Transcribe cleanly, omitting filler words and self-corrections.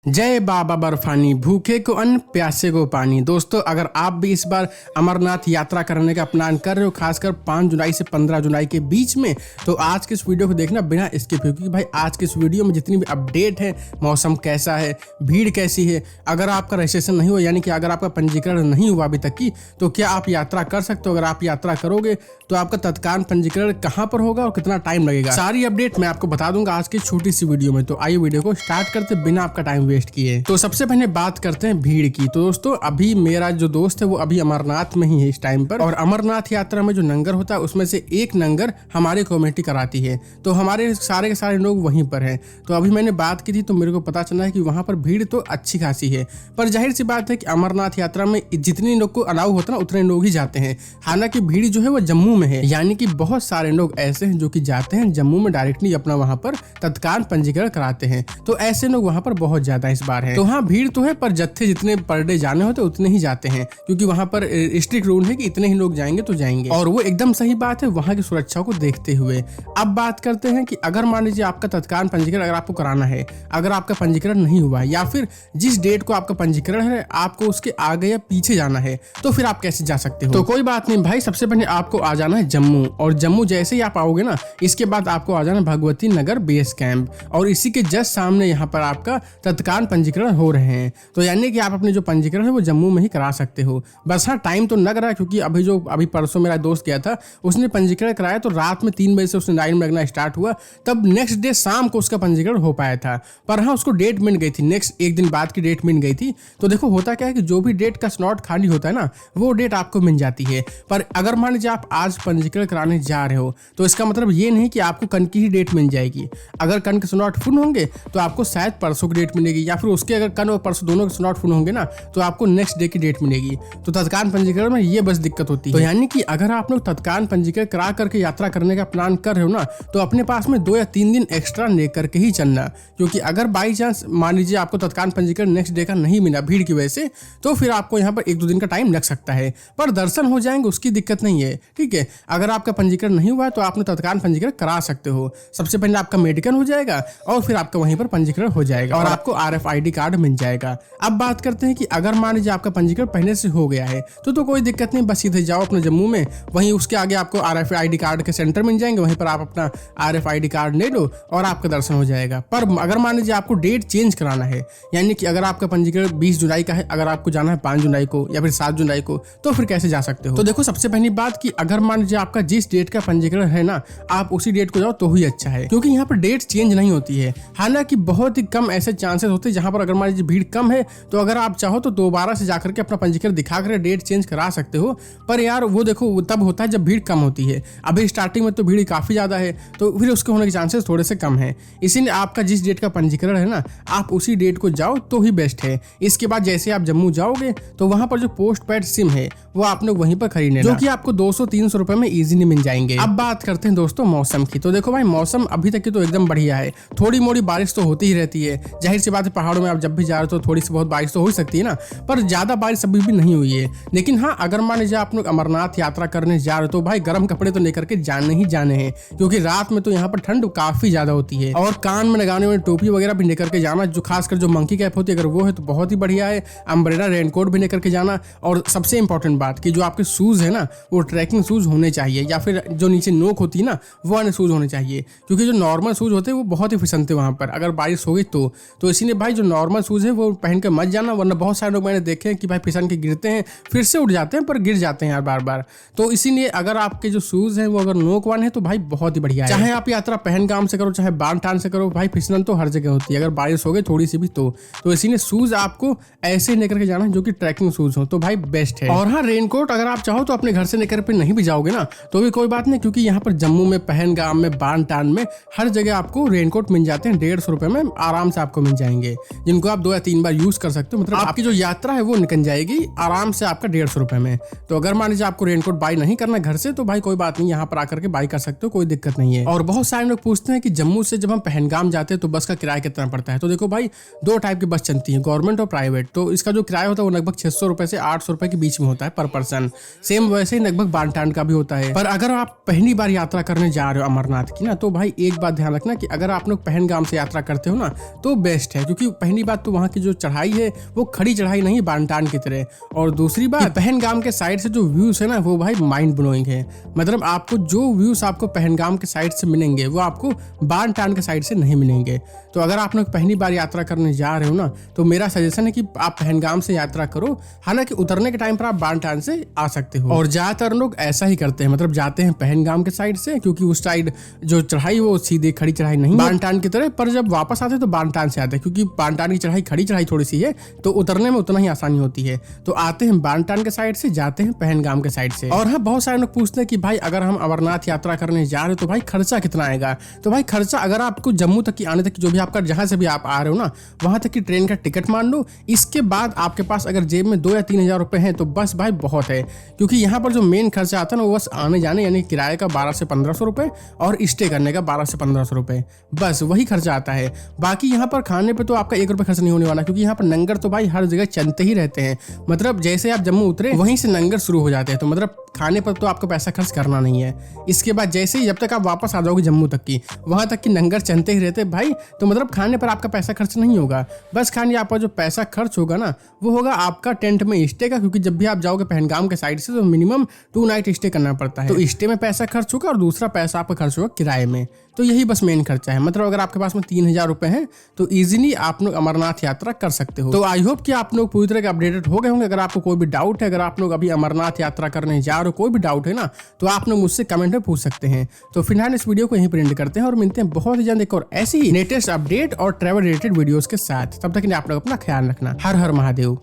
जय बाबा बर्फानी, भूखे को अन्न प्यासे को पानी। दोस्तों, अगर आप भी इस बार अमरनाथ यात्रा करने का प्लान कर रहे हो, खासकर 5 जुलाई से 15 जुलाई के बीच में, तो आज के इस वीडियो को देखना बिना स्किप, क्योंकि भाई आज के इस वीडियो में जितनी भी अपडेट है, मौसम कैसा है, भीड़ कैसी है, अगर आपका रजिस्ट्रेशन नहीं हुआ यानी कि अगर आपका पंजीकरण नहीं हुआ अभी तक की, तो क्या आप यात्रा कर सकते हो। अगर आप यात्रा करोगे तो आपका तत्काल पंजीकरण कहाँ पर होगा और कितना टाइम लगेगा, सारी अपडेट मैं आपको बता दूंगा आज की छोटी सी वीडियो में। तो आइए वीडियो को स्टार्ट करते बिना आपका टाइम वेस्ट किए। तो सबसे पहले बात करते हैं भीड़ की। तो दोस्तों, अभी मेरा जो दोस्त है वो अभी अमरनाथ में ही है इस टाइम पर, और अमरनाथ यात्रा में जो लंगर होता है उसमें से एक लंगर हमारी कमेटी कराती है, तो हमारे सारे के सारे लोग वहीं पर हैं। तो अभी मैंने बात की थी तो मेरे को पता चला है कि वहां पर भीड़ तो अच्छी खासी है, पर जाहिर सी बात है कि अमरनाथ यात्रा में जितने लोग को अलाउ होता है ना उतने लोग ही जाते हैं। हालांकि भीड़ जो है वो जम्मू में है, यानी कि बहुत सारे लोग ऐसे हैं जो कि जाते हैं जम्मू में डायरेक्टली अपना वहां पर तत्काल पंजीकरण कराते हैं। तो ऐसे लोग वहां पर बहुत ज्यादा इस बार है। तो हाँ, भीड़ तो है, पर जत्थे जितने पर डे जाने होते उतने ही जाते हैं, क्योंकि वहां पर स्ट्रिक्ट रूल है कि इतने ही लोग जाएंगे तो जाएंगे, और वो एकदम सही बात है वहां की सुरक्षा को देखते हुए। अब बात करते हैं कि अगर मान लीजिए आपका तत्काल पंजीकरण अगर आपको कराना है, अगर आपका पंजीकरण नहीं हुआ है या फिर जिस डेट को आपका पंजीकरण है आपको उसके आगे या पीछे जाना है, तो फिर आप कैसे जा सकते हो। तो कोई बात नहीं भाई, सबसे पहले आपको आ जाना है जम्मू, और जम्मू जैसे ही आप आओगे ना, इसके बाद आपको आ जाना भगवती नगर बेस कैंप, और इसी के जस्ट सामने यहाँ पर आपका तत्काल पंजीकरण हो रहे हैं। तो यानी कि आप अपने जो पंजीकरण है वो जम्मू में ही करा सकते हो। बस हाँ, टाइम तो लग रहा है, क्योंकि अभी परसों मेरा दोस्त गया था, उसने पंजीकरण कराया तो रात में 3 बजे से उसने लाइन में लगना स्टार्ट हुआ, तब नेक्स्ट डे शाम को उसका पंजीकरण हो पाया था। पर हाँ, उसको डेट मिल गई थी, नेक्स्ट एक दिन बाद की डेट मिल गई थी। तो देखो होता क्या है कि जो भी डेट का स्लॉट खाली होता है ना, वो डेट आपको मिल जाती है। पर अगर मान लीजिए आप आज पंजीकरण कराने जा रहे हो, तो इसका मतलब ये नहीं कि आपको कल की ही डेट मिल जाएगी। अगर कल के स्लॉट फुल होंगे तो आपको शायद परसों की डेट मिलेगी, या फिर उसके अगर कल और परसों दोनों के स्लॉट फुल होंगे ना तो आपको नेक्स्ट डे की डेट मिलेगी। तो तत्काल पंजीकरण में ये बस दिक्कत होती है। तो यानी कि अगर आप लोग तत्काल पंजीकरण करा करके यात्रा करने का प्लान कर रहे हो ना, तो अपने पास में 2 या 3 दिन एक्स्ट्रा लेकर के ही चलना, क्योंकि अगर बाई चांस मान लीजिए आपको तत्काल पंजीकरण नेक्स्ट डे का नहीं मिला भीड़ की वजह से, तो फिर आपको यहाँ पर 1-2 दिन का टाइम लग सकता है, पर दर्शन हो जाएंगे, उसकी दिक्कत नहीं है। ठीक है, अगर आपका पंजीकरण नहीं हुआ है तो आपने तत्काल पंजीकरण करा सकते हो। सबसे पहले आपका मेडिकल हो जाएगा और फिर आपका वहीं पर पंजीकरण हो जाएगा और आपको RFID कार्ड मिल जाएगा। अब बात करते हैं कि अगर मान लीजिए आपका पंजीकरण पहले से हो गया है तो कोई दिक्कत नहीं, बस सीधे जाओ अपने जम्मू में, वहीं उसके आगे आपको RFID कार्ड के सेंटर मिल जाएंगे, वहीं पर आप अपना RFID कार्ड ले लो और आपका दर्शन हो जाएगा। पर अगर मान लीजिए आपको डेट चेंज कराना है, यानी कि अगर आपका पंजीकरण 20 जुलाई का है, अगर आपको जाना है 5 जुलाई को या फिर 7 जुलाई को, तो फिर कैसे जा सकते हो। तो देखो, सबसे पहली बात कि अगर मान लीजिए आपका जिस डेट का पंजीकरण है ना, आप उसी डेट को जाओ तो ही अच्छा है, क्योंकि यहाँ पर डेट चेंज नहीं होती है। हालांकि बहुत ही कम ऐसे चांसेस होते हैं जहां पर अगर मान लीजिए भीड़ कम है तो अगर आप चाहो तो दोबारा से जाकर के अपना पंजीकरण दिखा कर डेट चेंज करा सकते हो। पर यार वो देखो तब होता है जब भीड़ कम होती है। अभी स्टार्टिंग में तो भीड़ काफी ज्यादा है, तो फिर उसके होने के चांसेस थोड़े से कम है। इसीलिए आपका जिस डेट का पंजीकरण है ना, आप उसी डेट को जाओ तो ही बेस्ट है। इसके बाद जैसे आप जम्मू जाओगे तो वहां पर जो पोस्ट पेड सिम है वो आप लोग वहीं पर खरीद लेना, जो कि आपको 200-300 रुपए में इजीली मिल जाएंगे। अब बात करते हैं दोस्तों मौसम की। तो देखो भाई, मौसम अभी तक की तो एकदम बढ़िया है, थोड़ी मोड़ी बारिश तो होती ही रहती है। जाहिर सी बात है, पहाड़ों में आप जब भी जा रहे हो तो थोड़ी सी बहुत बारिश तो हो सकती है ना, पर ज्यादा बारिश अभी भी नहीं हुई है। लेकिन हाँ, अगर मान लीजिए आप लोग अमरनाथ यात्रा करने जा रहे हो तो भाई गर्म कपड़े तो लेकर के जाने ही जाने हैं, क्योंकि रात में तो यहाँ पर ठंड काफी ज्यादा होती है। और कान में लगाने वाली टोपी वगैरह भी लेकर के जाना, जो खासकर जो मंकी कैप होती है अगर वो है तो बहुत ही बढ़िया है। अम्ब्रेला रेनकोट भी लेकर के जाना, और सबसे इंपॉर्टेंट बात कि जो आपके शूज है ना वो ट्रैकिंग शूज होने चाहिए, या फिर जो नीचे नोक होती है ना वो वाले शूज होने चाहिए, क्योंकि जो नॉर्मल शूज होते हैं वो बहुत ही फिसलते वहां पर अगर बारिश हो गई तो इसीलिए भाई जो नॉर्मल शूज है वो पहन के मत जाना, वरना बहुत सारे लोग मैंने देखे हैं कि भाई फिसल के गिरते हैं, फिर से उठ जाते हैं, पर गिर जाते हैं यार बार बार। तो इसीलिए अगर आपके जो शूज हैं वो अगर नोक वाले हैं तो भाई बहुत ही बढ़िया है। चाहे आप यात्रा पहलगाम से करो चाहे बानटान से करो, भाई फिसलन तो हर जगह होती है अगर बारिश हो गई थोड़ी सी भी तो इसीलिए शूज आपको ऐसे लेकर के जाना जो कि ट्रैकिंग शूज हो, तो भाई बेस्ट है। और हाँ, रेनकोट अगर आप चाहो तो अपने घर से लेकर पे नहीं भी जाओगे ना तो भी कोई बात नहीं, क्योंकि यहाँ पर जम्मू में, पहलगाम में, बानटान में हर जगह आपको रेनकोट मिल जाते हैं। 150 रुपए में आराम से आपको मिल जाएंगे, जिनको आप 2 या 3 बार यूज कर सकते हो। मतलब आपकी जो यात्रा है वो निकल जाएगी आराम से आपका 150 रुपए में। तो अगर मान लीजिए आपको रेनकोट बाई नहीं करना घर से तो भाई कोई बात नहीं, यहाँ पर आकर के बाई कर सकते हो, कोई दिक्कत नहीं है। और बहुत सारे लोग पूछते हैं कि जम्मू से जब हम पहलगाम जाते हैं तो बस का किराया कितना पड़ता है। तो देखो भाई, 2 टाइप की बस चलती है, गवर्नमेंट और प्राइवेट। तो इसका जो किराया होता है वो लगभग 600 रुपए से 800 रुपए के बीच में होता है पर पर्सन। सेम वैसे ही लगभग बानटान का भी होता है। पर अगर आप पहली बार यात्रा करने जा रहे हो अमरनाथ की ना, तो भाई एक बात ध्यान रखना कि अगर आप लोग पहलगाम से यात्रा करते हो ना तो बेस्ट है, क्योंकि क्योंकि पहली बात तो वहाँ की जो चढ़ाई है वो खड़ी चढ़ाई नहीं, बांटान की तरह। और दूसरी बात, पहलगाम के साइड से जो व्यूज है ना वो भाई माइंड ब्लोइंग है। मतलब आपको जो व्यूज आपको पहलगाम के साइड से मिलेंगे वो आपको बांटान के साइड से नहीं मिलेंगे। तो अगर आप लोग पहली बार यात्रा करने जा रहे हो ना तो मेरा सजेशन है कि आप पहलगाम से यात्रा करो। हालांकि उतरने के टाइम पर आप बांटान से आ सकते हो, और ज्यादातर लोग ऐसा ही करते हैं, मतलब जाते हैं पहलगाम के साइड से, क्योंकि उस साइड जो चढ़ाई वो सीधे खड़ी चढ़ाई नहीं बांटान की तरह। पर जब वापस आते हैं तो बांटान से आते हैं, क्योंकि बांटान की चढ़ाई खड़ी चढ़ाई थोड़ी सी है तो उतरने में उतना ही आसानी होती है। तो आते हैं बांटान के साइड से, जाते हैं पहलगाम के साइड से। और हाँ, बहुत सारे लोग पूछते हैं कि भाई अगर हम अमरनाथ यात्रा करने जा रहे हो तो भाई खर्चा कितना आएगा। तो भाई खर्चा अगर आपको जम्मू तक की आने तक जो भी आपका जहां से भी आप आ रहे हो ना वहां तक की ट्रेन का टिकट मान लो, इसके बाद आपके पास अगर जेब में 2 या 3 हज़ार रुपए हैं तो बस भाई बहुत है। क्योंकि यहाँ पर जो मेन खर्चा आता है ना वो बस आने जाने यानी किराए का 1200 से 1500 रुपए और स्टे करने का 1200 से 1500 रुपए, बस वही खर्चा आता है। बाकी यहाँ पर खाने पे तो आपका 1 रुपये खर्च नहीं होने वाला, क्योंकि यहाँ पर लंगर तो भाई हर जगह चलते ही रहते हैं। मतलब जैसे आप जम्मू उतरे वहीं से लंगर शुरू हो जाते हैं, तो मतलब खाने पर तो आपको पैसा खर्च करना नहीं है। इसके बाद जैसे ही जब तक आप वापस आ जाओगे जम्मू तक की, वहां तक की लंगर चलते ही रहते भाई। तो मतलब खाने पर आपका पैसा खर्च नहीं होगा। बस खाने आपका जो पैसा खर्च होगा ना वो होगा आपका टेंट में स्टे का, क्योंकि जब भी आप जाओगे पहलगाम के साइड से तो मिनिमम 2 नाइट स्टे करना पड़ता है। तो स्टे में पैसा खर्च होगा और दूसरा पैसा आपका खर्च होगा किराए में। तो यही बस मेन खर्चा है। मतलब अगर आपके पास में 3000 रुपए हैं तो इजीली आप लोग अमरनाथ यात्रा कर सकते हो। तो आई होप कि आप लोग पूरी तरह अपडेटेड हो गए होंगे। अगर आपको कोई भी डाउट है, अगर आप लोग अभी अमरनाथ यात्रा करने जा रहे हो, कोई भी डाउट है ना तो आप लोग मुझसे कमेंट में पूछ सकते हैं। तो फिलहाल इस वीडियो को यहीं पर एंड करते हैं और मिलते हैं बहुत ही जल्द एक और ऐसी ही लेटेस्ट अपडेट और ट्रैवल रिलेटेड वीडियोस के साथ। तब तक के लिए आप लोग अपना ख्याल रखना। हर हर महादेव।